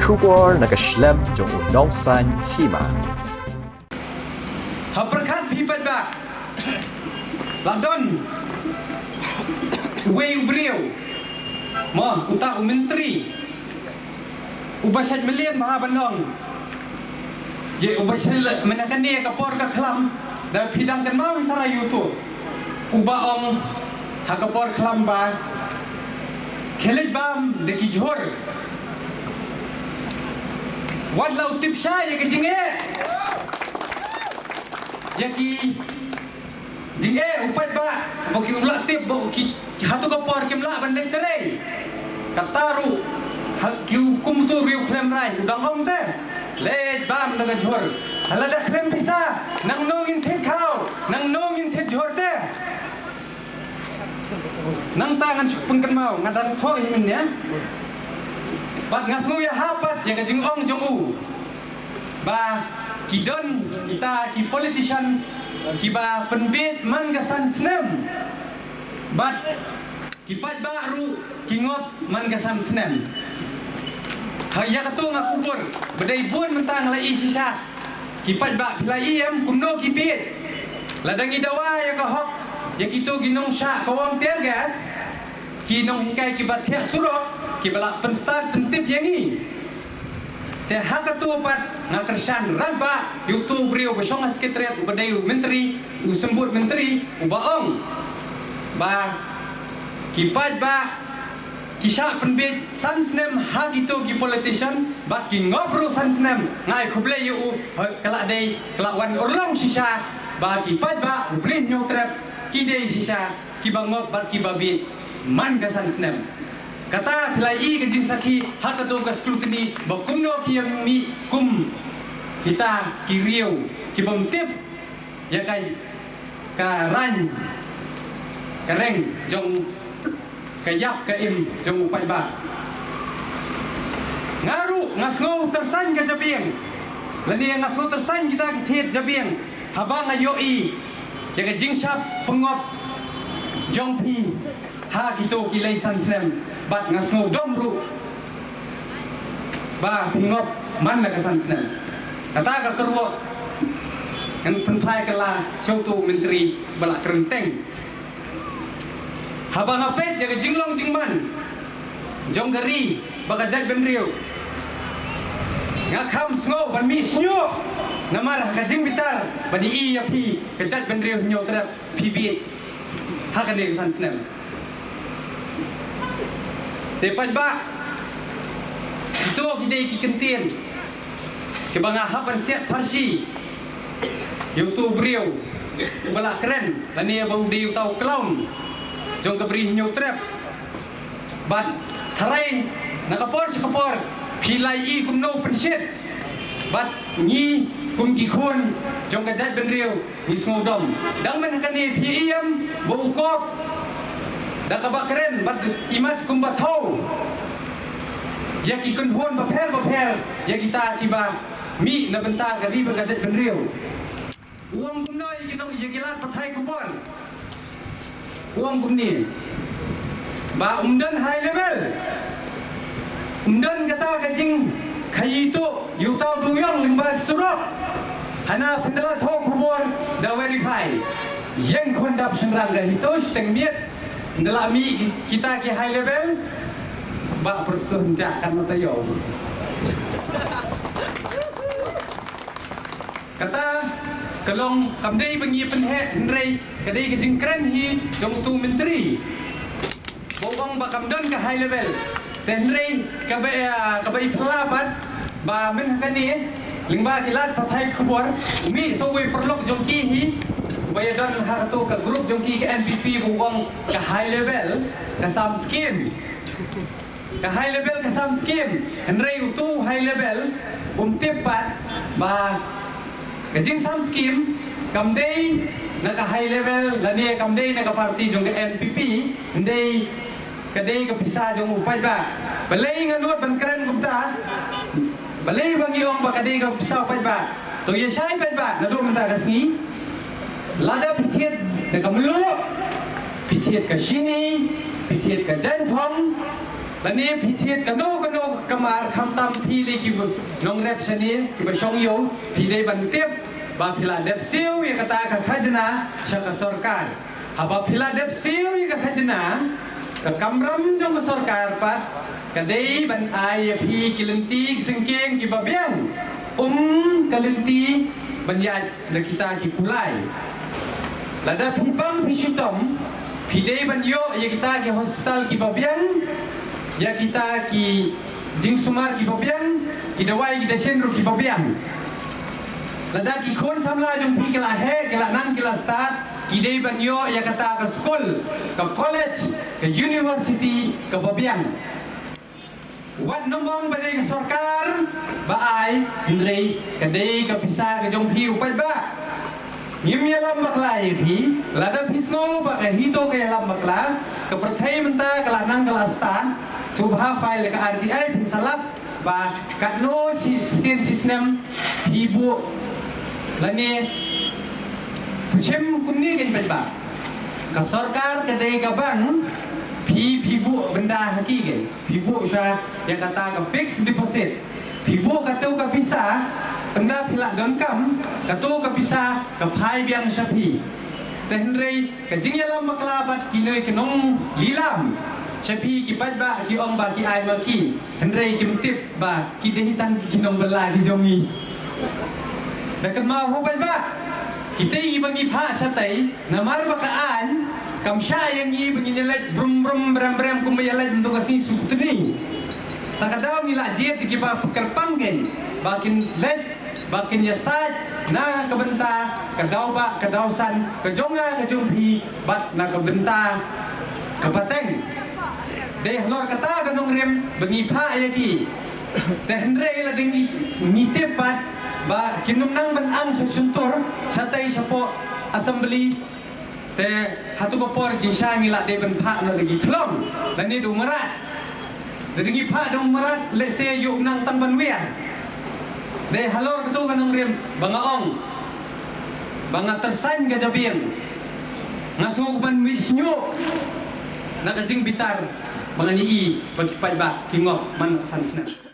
kubor nakaslem jong unongsan hima. Haperkat pipat ba London Way Ubriu Ma uta menteri Ubasat Melian Maha Bandong Ye ubasat menakan dia kapor ka kelam dan pidang kan mau antara YouTube uba ong hakapor kelam ba Khalid bam deki jor Wad lau tip syai ke jinge Yaki jinge upat ba boki ulat tip boki hatu kapor kimla bandeng tere kataru hak hukum tu riu klem rai udang ong te lej bam daga jor hala dah klem bisa nang nongin tet kau nang nongin tet jor te nang tangan pengkan mau ngadang thoi min ya bat ngasngu ya hapat yang kajing ong jong u ba kidon kita ki politician kiba penbit man gasan snem bat kipat baru kingop man gasan snem haya katu ngakubur bedai bun mentang lai sisa kipat ba pilai em kumno kibit ladang idawa ya kahok ya kitu ginong sya kawang tear gas kinong hikai kibat hek surok kibalak penstat pentip yang ni teh hakatu pat ngakersan ranba YouTube riu besong sekretariat ubadayu menteri usembut menteri ubaong ba kipat ba kisah penbit sansnem hak itu ki politician bat ki ngobro sansnem ngai kuble yu kelak dei kelak wan urang sisa ba kipat ba ubrin nyotrap ki dei sisa ki bangok bat ki babi man ga sansnem kata pilai kejing saki hak tu ke scrutiny bakumno ki yang mi kum kita kiriu ki bomtip ya kai karan kareng jong kayap ke im jong upai ba ngaru ngasngo tersan ke jabieng lani yang ngasngo tersan kita kethet jabieng habang ayoi ya kejing sap pengop jong pi ha gitu kilai sansem bat ngasngo domru ba pingop man na kasan snem kata ka kerwo kan penpai kala syautu menteri balak kerenteng habang apet jaga jinglong jingman jong gari bagajat benriu ngakam sngo ban mi snyo namar kajing bitar badi i yapi kajat benriu nyo terap pibi hakane kasan snem tepat ba itu kidai ki kentien ke bangahapan siap parsi YouTube beriau balak keren lani bau diu tau clown jong kebri nyu trap bat tharai nakapor sekapor pilai i kumno pensit bat ni kum ki khon jong kajat benriu ni sngodom dang men kani piem bau kop dah kabak keren bat imat kumbatau ya ki kunhon bapel ya kita tiba mi na benta gadi bergajet benriu uang kumnoi kita ya gilat pathai kubor uang kumni ba umdan high level umdan kata kajing kayitu yutau duyong limba surok hana pendala thok kubor da verify yang kondap senrang gahitos tengmiet dalam mi kita ke high level bak persunjakan matayo kata kalong kamdei bengi penhe hendrei kadai ke jingkren hi jong tu menteri bobong ba kamdan ke high level tenrei kabai pelapat ba men kani lingba kilat pathai khubor mi sowe perlok jong ki hi bayadan harto ke grup jong ki ke NPP bobong ke high level ke sam scheme ke high level ke sam scheme hendrei utu high level tepat ba kajing sam scheme kamdei na ka high level lani kamdei na ka party jong ke NPP ndei kadai ka pisa jong upai ba balai nganut ban keren gupta balai bangi ong ba kadai ka pisa upai ba to ye sai ba na do menta kasngi lada pithiet na kamlu pithiet ka shini pithiet ka jan thong และนี่พิธีกโนกมาคำตามพี่ลีกิบน้องแรปชนิดกิบชงโยพี่ได้บันเทียบบาพิลาเดบซิลยกตาขขจนาชักสรการหาบาพิลาเดบซิลยกขจนากับกำรำจงสรการปัดกันได้บันไอพี่กิลันตีสิงเกงกิบเบียงกิลันตีบัญญัตินักกีตากิปุไลและได้พี่บังพี่ชิตอมพี่ได้บัญโยยกตากิฮอสพิทอลกิบเบียงya kita ki jing sumar ki babian ki dawai ki dashen ru ki babian lada ki khon samla jong pi kala he kala nan kala start ki dei ban yo ya kata ka school ka college ka university ka babian wat nomong badai ka sarkar ba ai hindrei ka dei ka pisa ka jong pi upai ba ngim ya lam maklai pi lada pisno ba ka hito ka lam makla ka prathai menta kala nan kala start subha file ka RTI pinsalap ba katno sin sistem hibu lani puchem kunni gen ba ka sarkar ka dei ka bang hibu benda haki gen hibu sya yang kata ka fixed deposit hibu ka tu ka bisa benda pila donkam ka tu ka bisa ka phai biang syapi tenrei ka jingyalam maklabat kinoi kenong lilam Syapi ki ba ki ong ba ki ai ma ki Henry ki mtip ba ki dehitan ki kinong bela ki jongi Dekat mau ho ba kita i bangi pha satai namar ba kaan kam sya yang i bangi nyelet brum bram kum yelet untuk kasi sutni takadaw nila jet ki ba kerpang gen bakin let bakin yasat na kabenta kadaw ba kadawsan kajonga kajumpi bat na kabenta kapateng deh lor kata ganong rem bengi pha ayaki teh Henry la dingi nitepat ba kinumnang banang sa suntor satay sa po assembly teh hatu kopor jinsya ngila de ban pha no lagi thlom lani du marat dingi pha du marat lese yu nang tan ban wian deh halor katu ganong rem bangaong banga tersain gajabien ngasuh ban wisnyo nakajing bitar mga nii pagkipai ba kingok man sansna